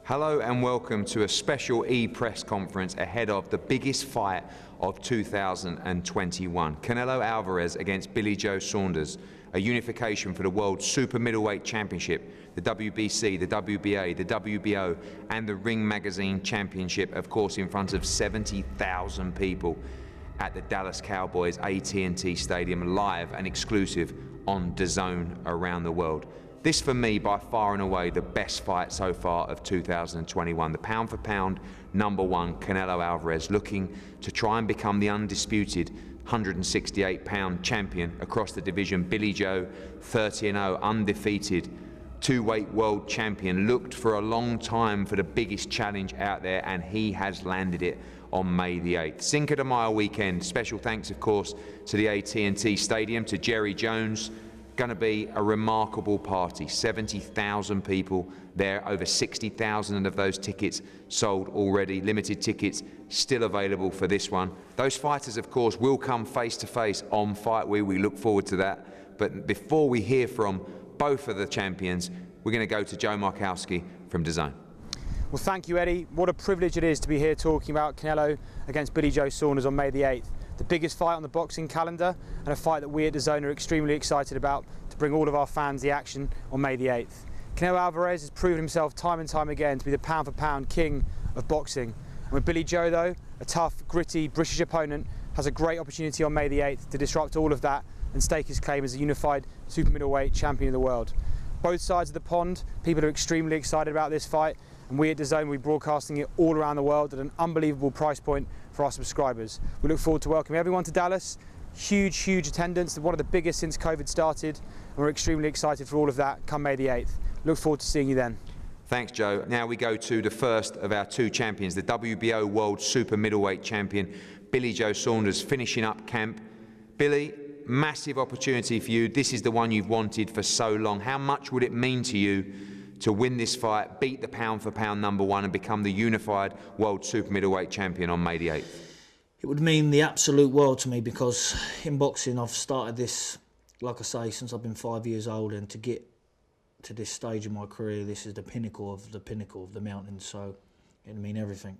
Hello and welcome to a special e-press conference ahead of the biggest fight of 2021. Canelo Alvarez against Joe Saunders, a unification for the World Super-Middleweight Championship, the WBC, the WBA, the WBO and the Ring Magazine Championship, of course in front of 70,000 people at the Dallas Cowboys AT&T Stadium, live and exclusive on DAZN around the world. This, for me, by far and away, the best fight so far of 2021. The pound-for-pound #1, Canelo Alvarez, looking to try and become the undisputed 168-pound champion across the division. Joe, 30-0, undefeated, two-weight world champion, looked for a long time for the biggest challenge out there, and he has landed it on May the 8th. Cinco de Mayo weekend. Special thanks, of course, to the AT&T Stadium, to Jerry Jones. Going to be a remarkable party. 70,000 people there, over 60,000 of those tickets sold already. Limited tickets still available for this one. Those fighters, of course, will come face to face on Fight Week. We look forward to that. But before we hear from both of the champions, we're going to go to Joe Markowski from DAZN. Well, thank you, Eddie. What a privilege it is to be here talking about Canelo against Joe Saunders on May the 8th. The biggest fight on the boxing calendar, and a fight that we at DAZN are extremely excited about to bring all of our fans the action on May the 8th. Canelo Alvarez has proven himself time and time again to be the pound-for-pound king of boxing. And with Joe, though, a tough, gritty British opponent, has a great opportunity on May the 8th to disrupt all of that and stake his claim as a unified super-middleweight champion of the world. Both sides of the pond, people are extremely excited about this fight, and we at DAZN will be broadcasting it all around the world at an unbelievable price point for our subscribers. We look forward to welcoming everyone to Dallas. Huge, huge attendance, one of the biggest since COVID started, and we're extremely excited for all of that come May the 8th. Look forward to seeing you then. Thanks, Joe. Now we go to the first of our two champions, the WBO World Super Middleweight Champion, Joe Saunders, finishing up camp. Billy, massive opportunity for you. This is the one you've wanted for so long. How much would it mean to you to win this fight, beat the pound-for-pound #1 and become the unified World Super Middleweight Champion on May the 8th? It would mean the absolute world to me, because in boxing I've started this, like I say, since I've been 5 years old, and to get to this stage of my career, this is the pinnacle of the mountain, so it would mean everything.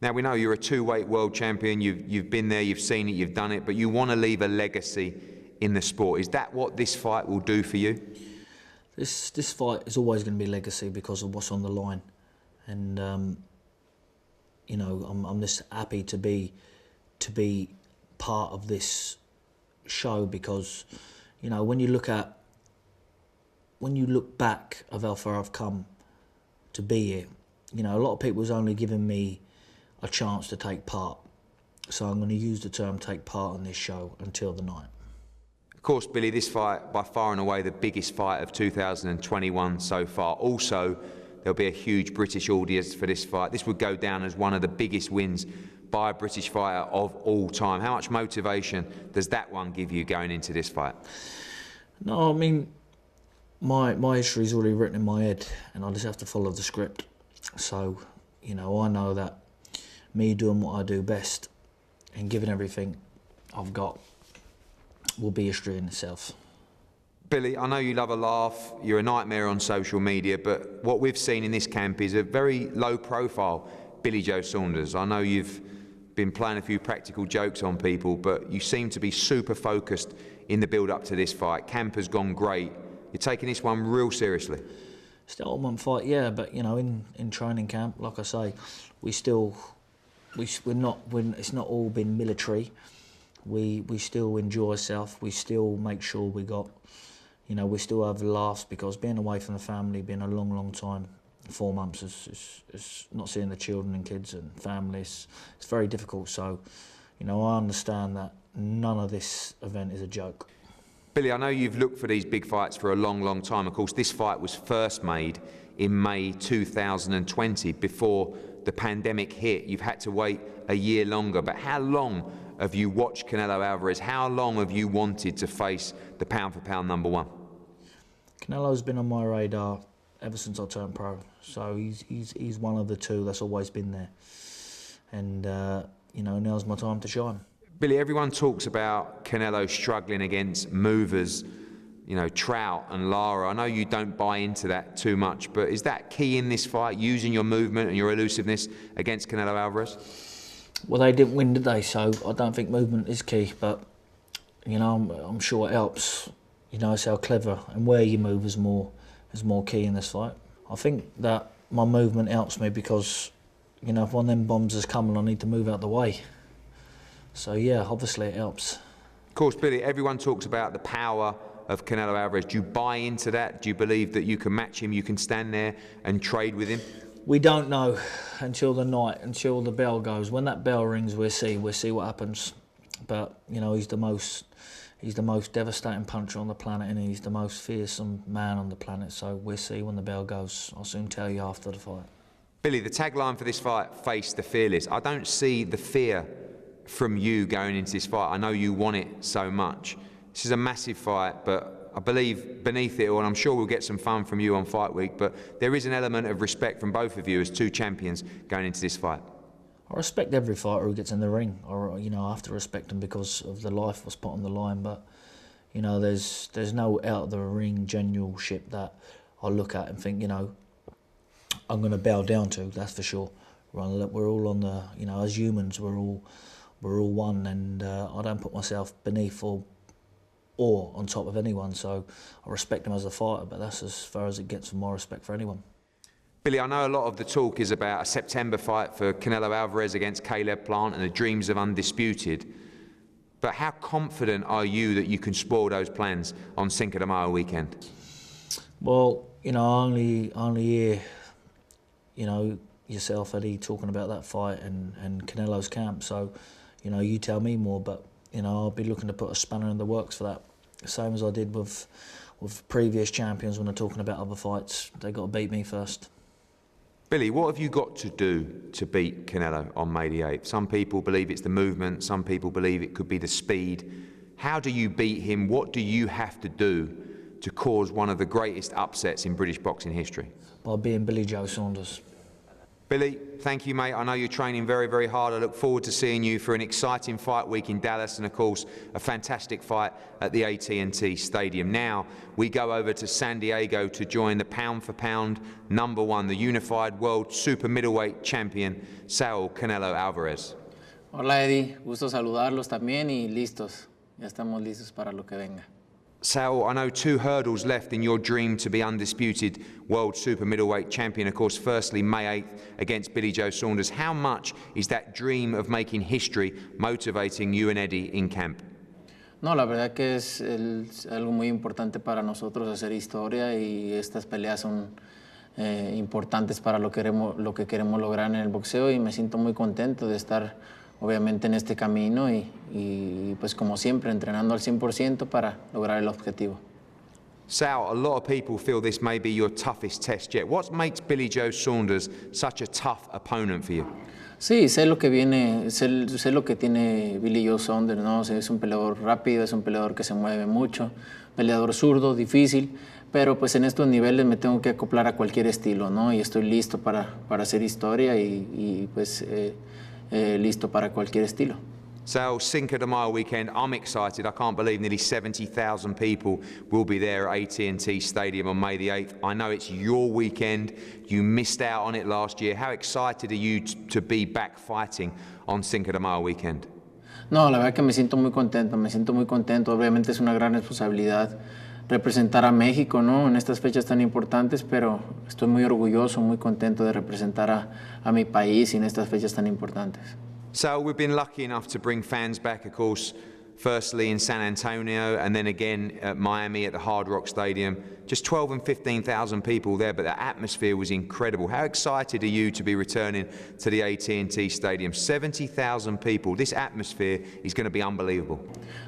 Now we know you're a two-weight world champion, you've been there, you've seen it, you've done it, but you want to leave a legacy in the sport. Is that what this fight will do for you? This fight is always going to be legacy because of what's on the line, and you know, I'm just happy to be part of this show, because you know, when you look back of how far I've come to be here, you know, a lot of people's only given me a chance to take part, so I'm going to use the term take part in this show until the night. Of course, Billy, this fight, by far and away the biggest fight of 2021 so far. Also, there'll be a huge British audience for this fight. This would go down as one of the biggest wins by a British fighter of all time. How much motivation does that one give you going into this fight? No, I mean, my history is already written in my head, and I just have to follow the script. So, you know, I know that me doing what I do best and giving everything I've got will be history in itself. Billy, I know you love a laugh, you're a nightmare on social media, but what we've seen in this camp is a very low profile Joe Saunders. I know you've been playing a few practical jokes on people, but you seem to be super focused in the build up to this fight. Camp has gone great. You're taking this one real seriously. Still one fight, yeah, but you know, in training camp, like I say, it's not all been military. We still enjoy ourselves. We still make sure we got, you know, we still have laughs, because being away from the family, being a long time, 4 months is not seeing the children and kids and families. It's very difficult. So, you know, I understand that none of this event is a joke. Billy, I know you've looked for these big fights for a long time. Of course, this fight was first made in May 2020, before the pandemic hit. You've had to wait a year longer, but how long have you watched Canelo Alvarez? How long have you wanted to face the pound-for-pound #1? Canelo's been on my radar ever since I turned pro, so he's one of the two that's always been there, and you know, now's my time to shine. Billy, everyone talks about Canelo struggling against movers, you know, Trout and Lara. I know you don't buy into that too much, but is that key in this fight, using your movement and your elusiveness against Canelo Alvarez? Well, they didn't win, did they? So I don't think movement is key, but you know, I'm sure it helps. You know, it's how clever and where you move is more key in this fight. I think that my movement helps me because, you know, if one of them bombs is coming, I need to move out the way. So yeah, obviously it helps. Of course, Billy, everyone talks about the power of Canelo Alvarez. Do you buy into that? Do you believe that you can match him, you can stand there and trade with him? We don't know until the night, until the bell goes. When that bell rings, we'll see what happens. But you know, he's the most devastating puncher on the planet, and he's the most fearsome man on the planet. So we'll see when the bell goes. I'll soon tell you after the fight. Billy, the tagline for this fight, face the fearless. I don't see the fear from you going into this fight. I know you want it so much. This is a massive fight, but I believe beneath it all, and I'm sure we'll get some fun from you on fight week, but there is an element of respect from both of you as two champions going into this fight. I respect every fighter who gets in the ring, or you know, I have to respect them because of the life was put on the line. But you know, there's no out of the ring generalship that I look at and think, you know, I'm going to bow down to. That's for sure. We're all on the, you know, as humans, we're all one, and I don't put myself beneath or on top of anyone. So I respect him as a fighter, but that's as far as it gets for my respect for anyone. Billy, I know a lot of the talk is about a September fight for Canelo Alvarez against Caleb Plant and the dreams of Undisputed. But how confident are you that you can spoil those plans on Cinco de Mayo weekend? Well, you know, I only hear, you know, yourself, Eddie, talking about that fight and Canelo's camp. So, you know, you tell me more, but you know, I'll be looking to put a spanner in the works for that. Same as I did with previous champions when they're talking about other fights. They got to beat me first. Billy, what have you got to do to beat Canelo on May the 8th? Some people believe it's the movement, some people believe it could be the speed. How do you beat him? What do you have to do to cause one of the greatest upsets in British boxing history? By being Billy Joe Saunders. Billy, thank you, mate. I know you're training very, very hard. I look forward to seeing you for an exciting fight week in Dallas and, of course, a fantastic fight at the AT&T Stadium. Now, we go over to San Diego to join the pound-for-pound #1, the unified world super-middleweight champion, Saul Canelo Alvarez. Hola, Eddie. Gusto saludarlos también y listos. Ya estamos listos para lo que venga. Saul, I know 2 hurdles left in your dream to be undisputed world super middleweight champion. Of course, firstly, May 8th against Billy Joe Saunders. How much is that dream of making history motivating you and Eddie in camp? No, la verdad que es algo muy importante para nosotros hacer historia, y estas peleas son importantes para lo que queremos lograr en el boxeo, y me siento muy contento de estar obviamente en este camino y pues como siempre entrenando al 100% para lograr el objetivo. Sal, a lot of people feel this may be your toughest test yet. What makes Billy Joe Saunders such a tough opponent for you? Sí, sé lo que viene, sé lo que tiene Billy Joe Saunders, ¿no? Es un peleador rápido, es un peleador que se mueve mucho, peleador zurdo, difícil, pero pues en estos niveles me tengo que acoplar a cualquier estilo, ¿no? Y estoy listo para hacer historia y pues listo para cualquier estilo. So, Cinco de Mayo weekend, I'm excited. I can't believe nearly 70,000 people will be there at AT&T Stadium on May the 8th. I know it's your weekend. You missed out on it last year. How excited are you to be back fighting on Cinco de Mayo weekend? No, la verdad que me siento muy contento. Obviamente es una gran responsabilidad representar a México, ¿no? En estas fechas tan importantes, pero estoy muy orgulloso, muy contento de representar a mi país en estas fechas tan importantes. So we've been lucky enough to bring fans back, of course, firstly in San Antonio and then again at Miami at the Hard Rock Stadium. Just 12 and 15,000 people there, but the atmosphere was incredible. How excited are you to be returning to the AT&T Stadium? 70,000 people. This atmosphere is going to be unbelievable.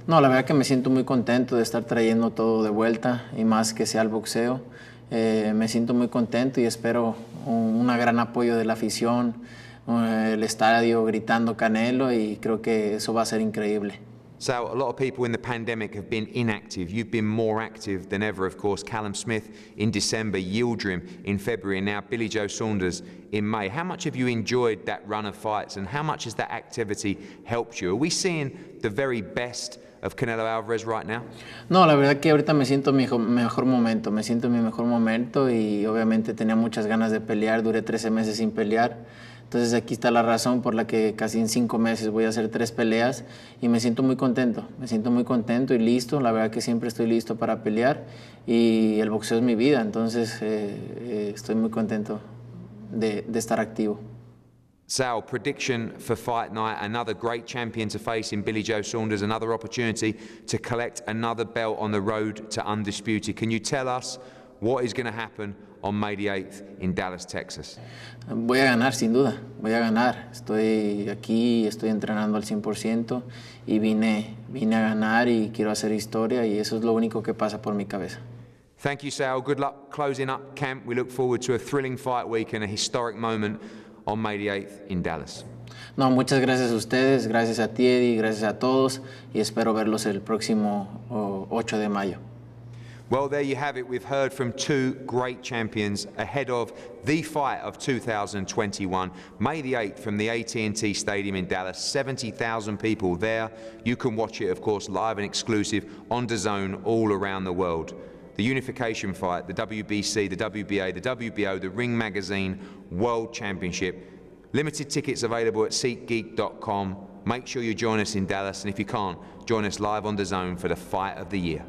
No, la verdad que me siento muy contento de estar trayendo todo de vuelta, y más que sea el boxeo. Me siento muy contento y espero un gran apoyo de la afición, el estadio gritando Canelo, y creo que eso va a ser increíble. So, a lot of people in the pandemic have been inactive. You've been more active than ever, of course. Callum Smith in December, Yildirim in February, and now Billy Joe Saunders in May. How much have you enjoyed that run of fights, and how much has that activity helped you? Are we seeing the very best of Canelo Alvarez right now? No, la verdad que ahorita me siento en mi mejor momento, me siento en mi mejor momento y obviamente tenía muchas ganas de pelear, duré 13 meses sin pelear, entonces aquí está la razón por la que casi en 5 meses voy a hacer 3 peleas y me siento muy contento y listo, la verdad que siempre estoy listo para pelear y el boxeo es mi vida, entonces estoy muy contento de estar activo. Saul, prediction for fight night, another great champion to face in Billy Joe Saunders, another opportunity to collect another belt on the road to undisputed. Can you tell us what is going to happen on May the 8th in Dallas, Texas? Voy a ganar, sin duda, voy a ganar. Estoy aquí, estoy entrenando al 100% y vine a ganar y quiero hacer historia y eso es lo único que pasa por mi cabeza. Thank you, Saul. Good luck closing up camp. We look forward to a thrilling fight week and a historic moment on May the 8th in Dallas. No, muchas gracias a ustedes, gracias a ti, Eddie, gracias a todos y espero verlos el próximo 8 de mayo. Well, there you have it. We've heard from 2 great champions ahead of the fight of 2021, May the 8th from the AT&T Stadium in Dallas. 70,000 people there. You can watch it, of course, live and exclusive on DAZN all around the world. The unification fight, the WBC, the WBA, the WBO, the Ring Magazine World Championship. Limited tickets available at SeatGeek.com. Make sure you join us in Dallas, and if you can't, join us live on DAZN for the fight of the year.